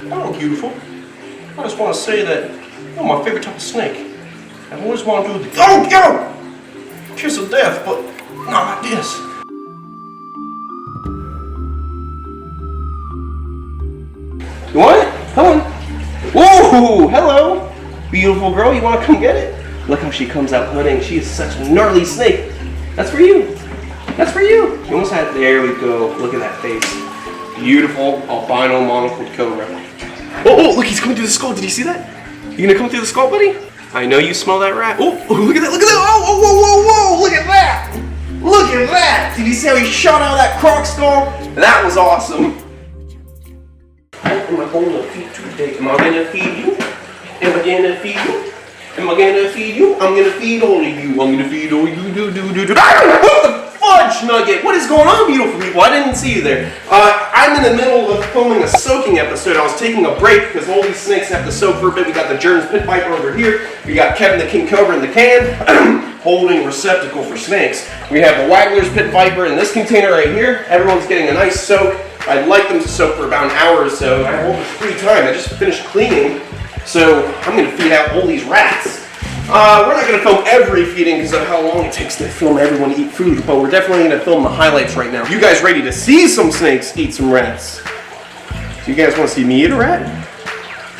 Hello, beautiful. I just want to say that you're my favorite type of snake. I've always wanted to do the kiss of death, but not like this. You want it? Come on. Whoa! Hello, beautiful girl. You want to come get it? Look how she comes out hunting. She is such a gnarly snake. That's for you. That's for you. You almost had. There we go. Look at that face. Beautiful albino monocled cobra. Oh, look, he's coming through the skull. Did you see that? You gonna come through the skull, buddy? I know you smell that rat. Oh, look at that, look at that. Oh, whoa, look at that. Look at that. Did you see how he shot out of that croc skull? That was awesome. Am I gonna feed today? Am I gonna feed you? Am I gonna feed you? Am I gonna feed you? I'm gonna feed all of you. I'm gonna feed all of you. What the fudge nugget? What is going on, beautiful people? I didn't see you there. I'm in the middle of filming a soaking episode. I was taking a break because all these snakes have to soak for a bit. We got the Jones pit viper over here. We got Kevin the king cobra in the can, holding receptacle for snakes. We have the Waggler's pit viper in this container right here. Everyone's getting a nice soak. I'd like them to soak for about an hour or so. I have all this free time. I just finished cleaning, so I'm going to feed out all these rats. We're not going to film every feeding because of how long it takes to film everyone eat food, but we're definitely going to film the highlights right now. You guys ready to see some snakes eat some rats? Do you guys want to see me eat a rat?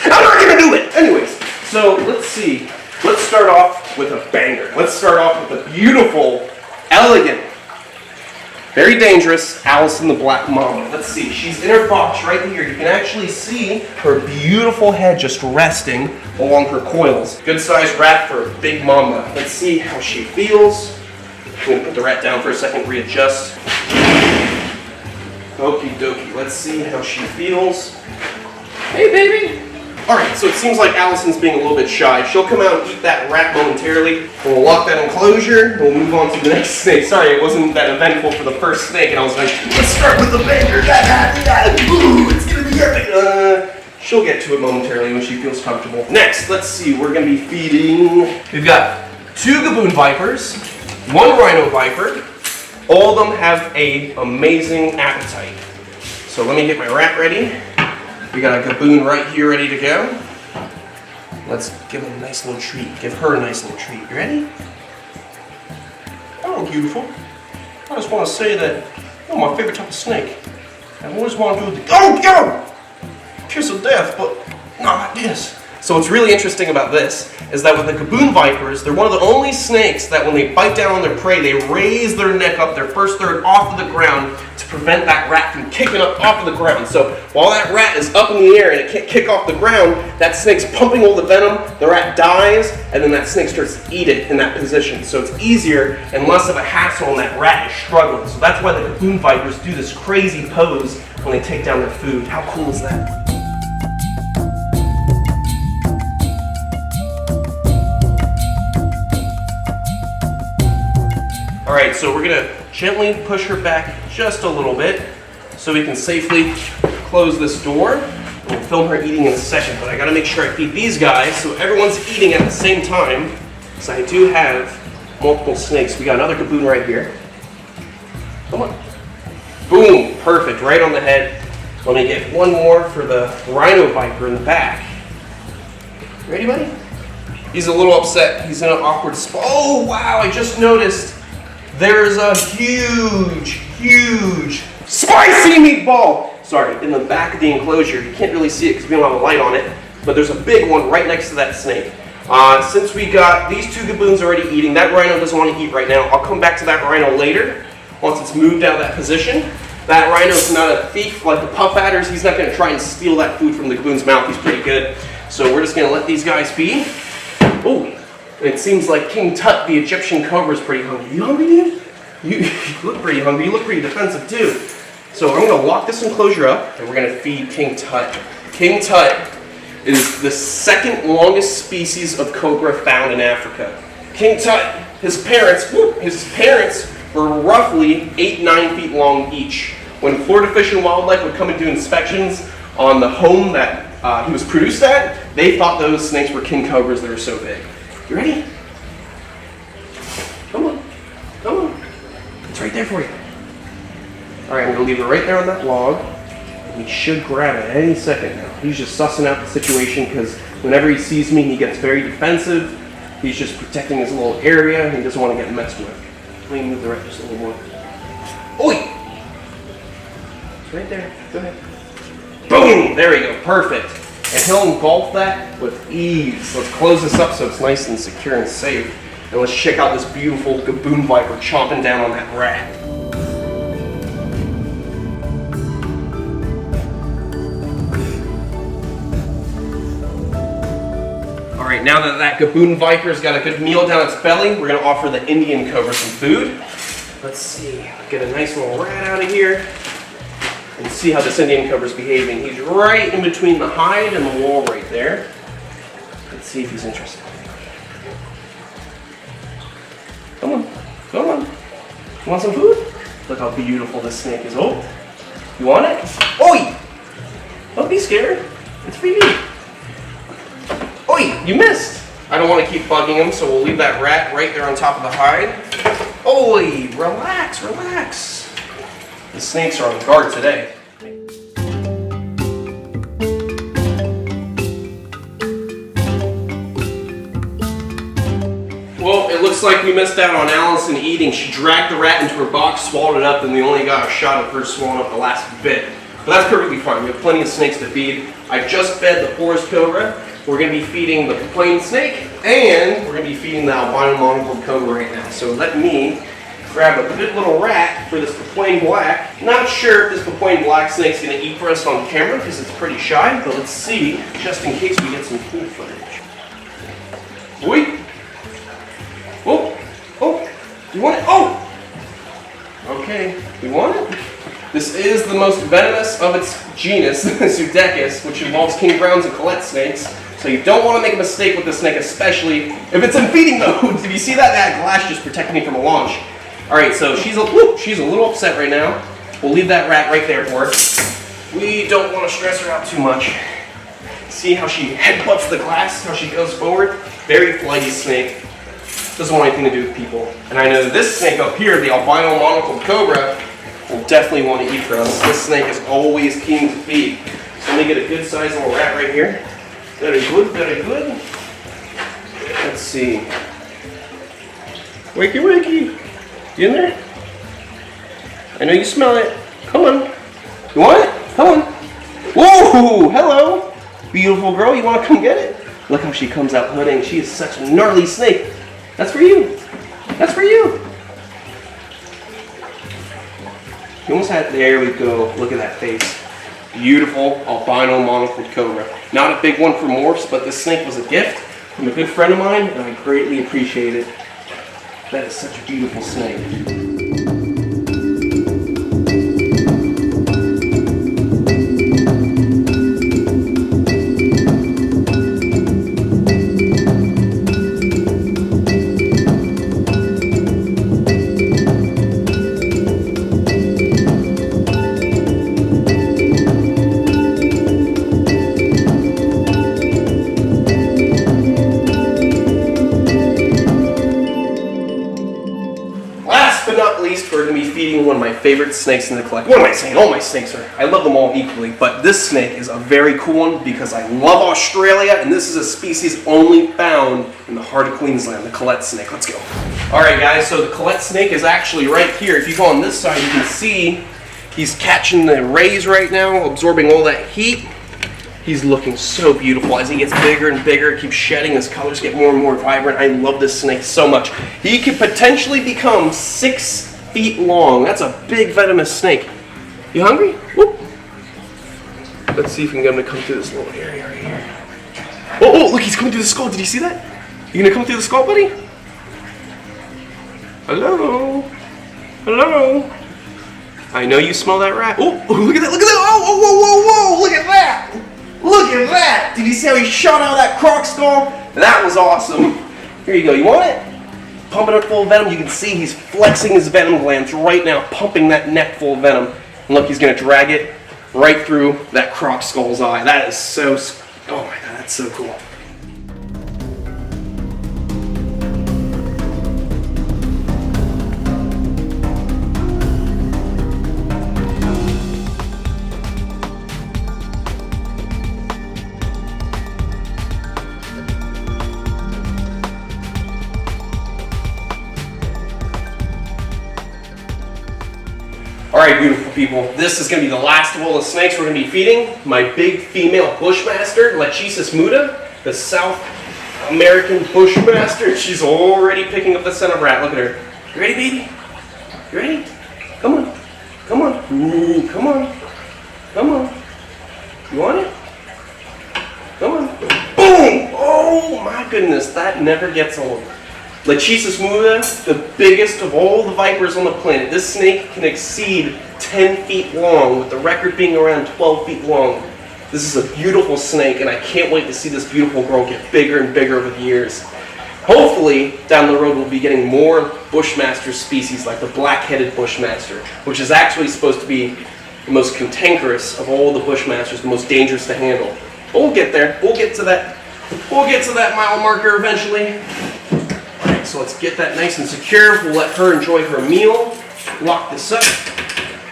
I'm not going to do it! Anyways, so let's see. Let's start off with a banger. Let's start off with a beautiful, elegant, very dangerous Allison the Black Mamba. Let's see, she's in her box right here. You can actually see her beautiful head just resting along her coils. Good sized rat for a big Mamba. Let's see how she feels. I'm gonna put the rat down for a second, readjust. Okie dokie, let's see how she feels. Hey baby! Alright, so it seems like Allison's being a little bit shy. She'll come out and eat that rat momentarily. We'll lock that enclosure, and we'll move on to the next snake. Sorry, it wasn't that eventful for the first snake, and I was like, let's start with the banger. Ooh, it's gonna be epic. She'll get to it momentarily when she feels comfortable. Next, let's see, we're gonna be feeding. We've got 2 Gaboon vipers, 1 Rhino viper. All of them have an amazing appetite. So let me get my rat ready. We got a Gaboon right here ready to go. Let's give him a nice little treat. Give her a nice little treat. You ready? Hello, beautiful. I just want to say that you're my favorite type of snake. I've always wanted to do the kiss of death, but not like this. So what's really interesting about this is that with the Gaboon vipers, they're one of the only snakes that when they bite down on their prey, they raise their neck up, their first third off of the ground to prevent that rat from kicking up off of the ground. So while that rat is up in the air and it can't kick off the ground, that snake's pumping all the venom, the rat dies, and then that snake starts to eat it in that position. So it's easier and less of a hassle, and that rat is struggling. So that's why the Gaboon vipers do this crazy pose when they take down their food. How cool is that? Alright, so we're going to gently push her back just a little bit so we can safely close this door. We'll film her eating in a second, but I got to make sure I feed these guys so everyone's eating at the same time, because I do have multiple snakes. We got another Gaboon right here. Come on. Boom, perfect, right on the head. Let me get one more for the Rhino viper in the back. Ready, buddy? He's a little upset. He's in an awkward spot. Oh, wow, I just noticed. There's a huge spicy meatball. Sorry, in the back of the enclosure. You can't really see it because we don't have a light on it, but there's a big one right next to that snake. Since we got these 2 Gaboons already eating, that Rhino doesn't want to eat right now. I'll come back to that Rhino later once it's moved out of that position. That Rhino's not a thief like the puff adders. He's not going to try and steal that food from the Gaboon's mouth. He's pretty good. So we're just going to let these guys feed. Oh. It seems like King Tut, the Egyptian cobra, is pretty hungry. You hungry, dude? You look pretty hungry. You look pretty defensive, too. So I'm going to lock this enclosure up, and we're going to feed King Tut. King Tut is the 2nd longest species of cobra found in Africa. King Tut, his parents were roughly 8-9 feet long each. When Florida Fish and Wildlife would come and do inspections on the home that he was produced at, they thought those snakes were king cobras. They were so big. You ready? Come on. Come on. It's right there for you. Alright, I'm going to leave it right there on that log. He should grab it any second now. He's just sussing out the situation because whenever he sees me, he gets very defensive. He's just protecting his little area and he doesn't want to get messed with. Let me move the rat just a little more. Oi! It's right there. Go ahead. Boom! There we go. Perfect. And he'll engulf that with ease. Let's close this up so it's nice and secure and safe. And let's check out this beautiful Gaboon Viper chomping down on that rat. Alright, now that that Gaboon Viper's got a good meal down its belly, we're going to offer the Indian Cobra some food. Let's see. Get a nice little rat out of here. And see how this Indian Cobra's behaving. He's right in between the hide and the wall right there. Let's see if he's interested. Come on, come on. You want some food? Look how beautiful this snake is. Oh, you want it? Oi! Don't be scared. It's for you. Oi, you missed. I don't want to keep bugging him, so we'll leave that rat right there on top of the hide. Oi, relax, relax. The snakes are on guard today. Well, it looks like we missed out on Allison eating. She dragged the rat into her box, swallowed it up, and we only got a shot of her swallowing up the last bit. But that's perfectly fine. We have plenty of snakes to feed. I just fed the forest cobra. We're going to be feeding the plain snake, and we're going to be feeding the albino monocled cobra right now. So let me grab a good little rat for this plain black. Not sure if this plain black snake's going to eat for us on camera because it's pretty shy, but let's see, just in case we get some cool footage. Wait. Oh, oh, you want it? Oh! Okay, you want it? This is the most venomous of its genus, Pseudechis, which involves king browns and Collett snakes. So you don't want to make a mistake with this snake, especially if it's in feeding mode. Did you see that? That glass just protected me from a launch. Alright, so she's a little upset right now. We'll leave that rat right there for her. We don't want to stress her out too much. See how she headbutts the glass, how she goes forward? Very flighty snake. Doesn't want anything to do with people. And I know this snake up here, the albino monocled cobra, will definitely want to eat for us. This snake is always keen to feed. So let me get a good sized little rat right here. Very good, very good. Let's see. Wakey, wakey. You in there? I know you smell it. Come on. You want it? Come on. Whoa! Hello! Beautiful girl, you want to come get it? Look how she comes out hunting. She is such a gnarly snake. That's for you. That's for you. You almost had, there we go. Look at that face. Beautiful albino monocled cobra. Not a big one for morphs, but this snake was a gift from a good friend of mine, and I greatly appreciate it. That is such a beautiful snake. Not least, we're going to be feeding one of my favorite snakes in the collection. What am I saying? All my snakes are. I love them all equally, but this snake is a very cool one because I love Australia, and this is a species only found in the heart of Queensland, the Collett snake. Let's go. All right, guys, so the Collett snake is actually right here. If you go on this side, you can see he's catching the rays right now, absorbing all that heat. He's looking so beautiful. As he gets bigger and bigger, keeps shedding, his colors get more and more vibrant. I love this snake so much. He could potentially become 6 feet long. That's a big venomous snake. You hungry? Whoop. Let's see if we can get him to come through this little area right here. Oh, look, he's coming through the skull. Did you see that? You gonna come through the skull, buddy? Hello? Hello? I know you smell that rat. Oh, look at that, look at that. Oh, whoa, whoa, look at that. Look at that! Did you see how he shot out of that croc skull? That was awesome. Here you go. You want it? Pumping it full of venom. You can see he's flexing his venom glands right now, pumping that neck full of venom. And look, he's going to drag it right through that croc skull's eye. That is so... Oh my god, that's so cool. Alright, beautiful people, this is going to be the last of all the snakes we're going to be feeding. My big female Bushmaster, Lachesis muta, the South American Bushmaster. She's already picking up the scent of rat. Look at her. You ready, baby? You ready? Come on. Come on. Ooh, come on. Come on. You want it? Come on. Boom! Oh my goodness, that never gets old. Lachesis muta, the biggest of all the vipers on the planet. This snake can exceed 10 feet long, with the record being around 12 feet long. This is a beautiful snake, and I can't wait to see this beautiful girl get bigger and bigger with years. Hopefully, down the road, we'll be getting more Bushmaster species like the black-headed Bushmaster, which is actually supposed to be the most cantankerous of all the Bushmasters, the most dangerous to handle. But we'll get there. We'll get to that. We'll get to that mile marker eventually. Alright, so let's get that nice and secure. We'll let her enjoy her meal. Lock this up.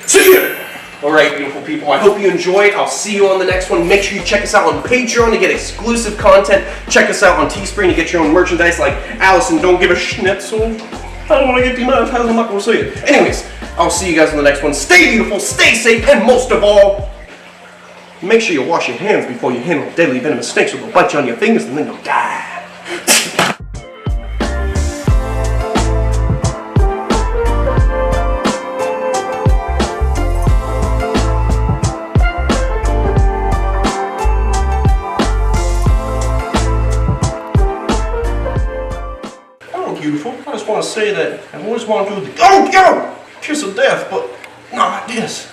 See ya! Alright, beautiful people, I hope you enjoyed. I'll see you on the next one. Make sure you check us out on Patreon to get exclusive content. Check us out on Teespring to get your own merchandise like Allison, don't give a schnitzel. I don't want to get demonetized, I'm not going to say it. Anyways, I'll see you guys on the next one. Stay beautiful, stay safe, and most of all, make sure you wash your hands before you handle deadly venomous snakes, or they'll bite you on your fingers and then you'll die. Beautiful. I just want to say that I've always wanted to do the kiss of death, but not like this.